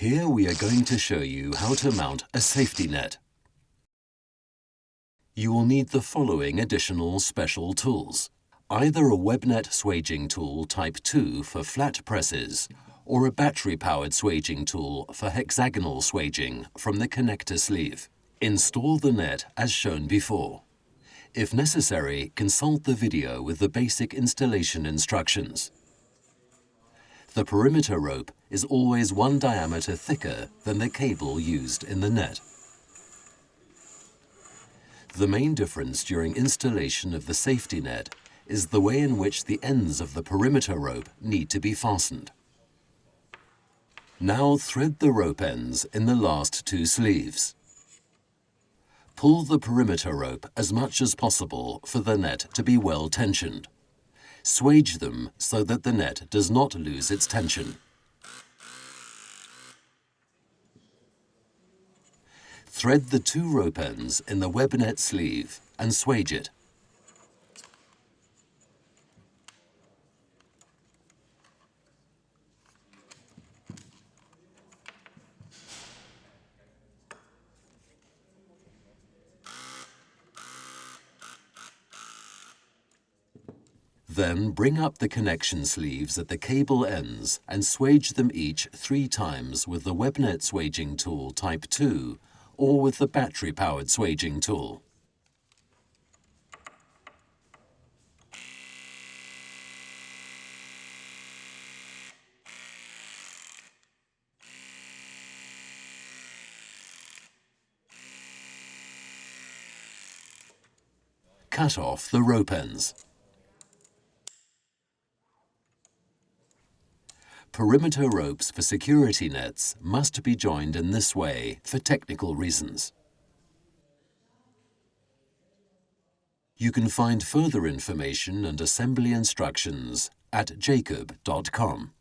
Here we are going to show you how to mount a safety net. You will need the following additional special tools. Either a Webnet swaging tool Type 2 for flat presses or a battery-powered swaging tool for hexagonal swaging from the connector sleeve. Install the net as shown before. If necessary, consult the video with the basic installation instructions. The perimeter rope is always 1 diameter thicker than the cable used in the net. The main difference during installation of the safety net is the way in which the ends of the perimeter rope need to be fastened. Now thread the rope ends in the last 2 sleeves. Pull the perimeter rope as much as possible for the net to be well tensioned. Swage them so that the net does not lose its tension. Thread the 2 rope ends in the Webnet sleeve and swage it. Then bring up the connection sleeves at the cable ends and swage them each 3 times with the Webnet swaging tool Type 2 or with the battery-powered swaging tool. Cut off the rope ends. Perimeter ropes for security nets must be joined in this way for technical reasons. You can find further information and assembly instructions at jacob.com.